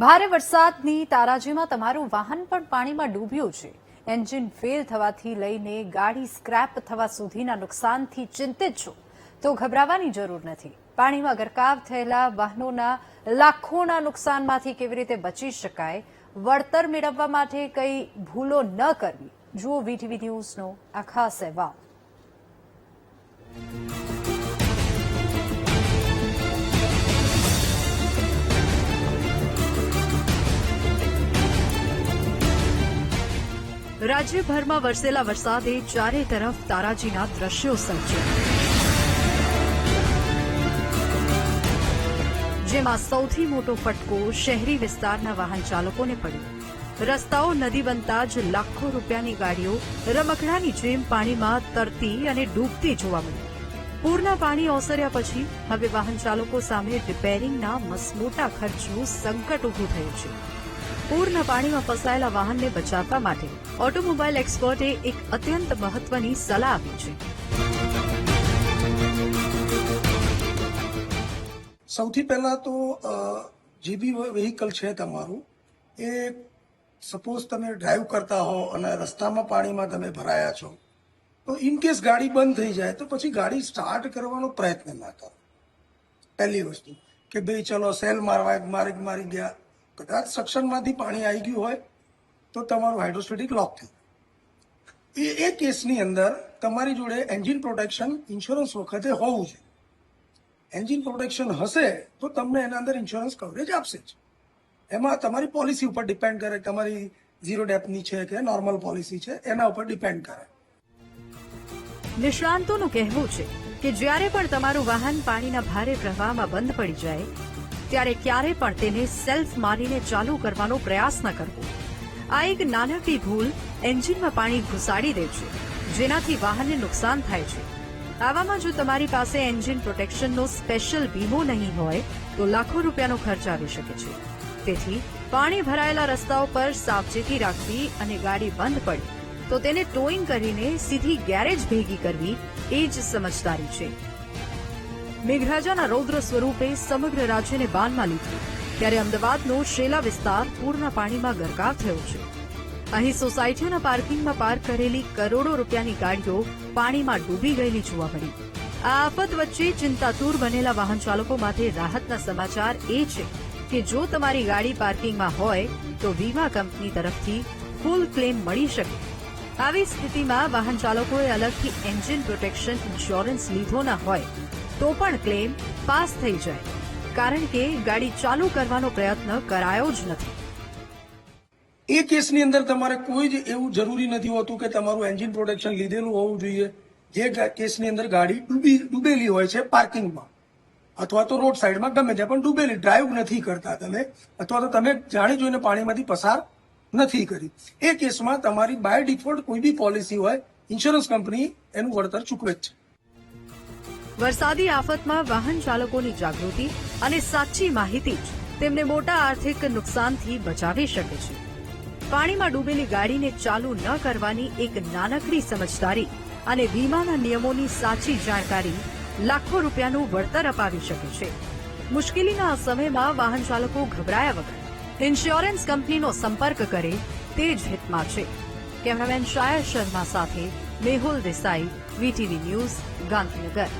ભારે વરસાદની તારાજીમાં તમારું વાહન પણ પાણીમાં ડૂબ્યું છે। એન્જિન ફેલ થવાથી લઈને ગાડી સ્ક્રેપ થવા સુધીના નુકસાનથી ચિંતિત છો તો ગભરાવાની જરૂર નથી। પાણીમાં ગરકાવ થયેલા વાહનોના લાખોના નુકસાનમાંથી કેવી રીતે બચી શકાય, વળતર મેળવવા માટે કઈ ભૂલો ન કરવી, જુઓ વીટીવી ન્યૂઝનો આ ખાસ અહેવાલ। રાજ્યભરમાં વરસેલા વરસાદે ચારે તરફ તારાજીના દ્રશ્યો સર્જ્યા, જેમાં સૌથી મોટો ફટકો શહેરી વિસ્તારના વાહન ચાલકોને પડ્યો। રસ્તાઓ નદી બનતા જ લાખો રૂપિયાની ગાડીઓ રમકડાની જેમ પાણીમાં તરતી અને ડૂબતી જોવા મળી। પૂરના પાણી ઓસર્યા પછી હવે વાહન ચાલકો સામે રિપેરિંગના મસમોટા ખર્ચનું સંકટ ઉભું થયું છે। પૂરના પાણીમાં ફસાયેલા વાહનને બચાવવા માટે ઓટોમોબાઈલ એક્સપર્ટે એક અત્યંત મહત્વની સલાહ આપી છે। સૌથી પહેલા તો જે બી વ્હીકલ છે તમારું, એ સપોઝ તમે ડ્રાઈવ કરતા હો અને રસ્તામાં પાણીમાં તમે ભરાયા છો તો ઇનકેસ ગાડી બંધ થઈ જાય તો પછી ગાડી સ્ટાર્ટ કરવાનો પ્રયત્ન ના કરો। પહેલી વસ્તુ કે ભાઈ ચલો સેલ મારી ગયા, કદાચ સક્શનમાંથી પાણી આવી ગયું હોય તો તમારું હાઇડ્રોસ્ટેટિક લોક થયું। એ કેસની અંદર તમારી જોડે એન્જિન પ્રોટેક્શન ઇન્સ્યોરન્સ વખતે હોવું જોઈએ। એન્જિન પ્રોટેક્શન હશે તો તમને એના અંદર ઇન્સ્યોરન્સ કવરેજ આપશે જ। એમાં તમારી પોલિસી ઉપર ડિપેન્ડ કરે, તમારી ઝીરો ડેપ્થની છે કે નોર્મલ પોલિસી છે એના ઉપર ડિપેન્ડ કરે। નિષ્ણાંતોનું કહેવું છે કે જ્યારે પણ તમારું વાહન પાણીના ભારે પ્રવાહમાં બંધ પડી જાય ત્યારે ક્યારે પણ તેને સેલ્ફ મારીને ચાલુ કરવાનો પ્રયાસ ન કરવો। આ એક નાનકડી ભૂલ એન્જિનમાં પાણી ઘુસાડી દે છે, જેનાથી વાહનને નુકસાન થાય છે। આવામાં જો તમારી પાસે એન્જિન પ્રોટેક્શનનો સ્પેશિયલ વીમો નહીં હોય તો લાખો રૂપિયાનો ખર્ચ આવી શકે છે। તેથી પાણી ભરાયેલા રસ્તાઓ પર સાવચેતી રાખવી અને ગાડી બંધ પડે તો તેને ટોઈંગ કરીને સીધી ગેરેજ ભેગી કરવી એ જ સમજદારી છે। મેઘરાજાના રૌદ્ર સ્વરૂપે સમગ્ર રાજ્યને બાનમાં લીધું ત્યારે અમદાવાદનો શેલા વિસ્તાર પૂરના પાણીમાં ગરકાવ થયો છે। અહીં સોસાયટીઓના પાર્કિંગમાં પાર્ક કરેલી કરોડો રૂપિયાની ગાડીઓ પાણીમાં ડૂબી ગયેલી જોવા મળી। આ આફત વચ્ચે ચિંતાતુર બનેલા વાહન ચાલકો માટે રાહતના સમાચાર એ છે કે જો તમારી ગાડી પાર્કિંગમાં હોય તો વીમા કંપની તરફથી ફૂલ ક્લેમ મળી શકે। આવી સ્થિતિમાં વાહન ચાલકોએ અલગથી એન્જિન પ્રોટેક્શન ઇન્સ્યોરન્સ લીધો ન હોય તો પણ ક્લેમ પાસ થઈ જાય, કારણ કે ગાડી ચાલુ કરવાનો પ્રયત્ન કરાયો જ નથી। એ કેસની અંદર તમારે કોઈ જ એવું જરૂરી નથી હોતું કે તમારું એન્જિન પ્રોટેક્શન લીધેલું હોવું જોઈએ। જે કેસની અંદર ગાડી ડૂબેલી હોય છે પાર્કિંગમાં અથવા તો રોડ સાઈડમાં ગમે ત્યાં પણ ડૂબેલી, ડ્રાઈવ નથી કરતા તમે અથવા તો તમે જાણી જોઈને પાણીમાંથી પસાર નથી કરી, એ કેસમાં તમારી બાય ડિફોલ્ટ કોઈ બી પોલિસી હોય ઇન્સ્યોરન્સ કંપની એનું વળતર ચૂકવે જ છે। વરસાદી આફતમાં વાહન ચાલકોની જાગૃતિ અને સાચી માહિતી જ તેમને મોટા આર્થિક નુકસાનથી બચાવી શકે છે। પાણીમાં ડૂબેલી ગાડીને ચાલુ ન કરવાની એક નાનકડી સમજદારી અને વીમાના નિયમોની સાચી જાણકારી લાખો રૂપિયાનું વળતર અપાવી શકે છે। મુશ્કેલીના આ સમયમાં વાહન ચાલકો ગભરાયા વગર ઇન્સ્યોરન્સ કંપનીનો સંપર્ક કરે તે જ હિતમાં છે। કેમેરામેન શાયર શર્મા સાથે મેહુલ દેસાઈ, વીટીવી ન્યૂઝ, ગાંધીનગર।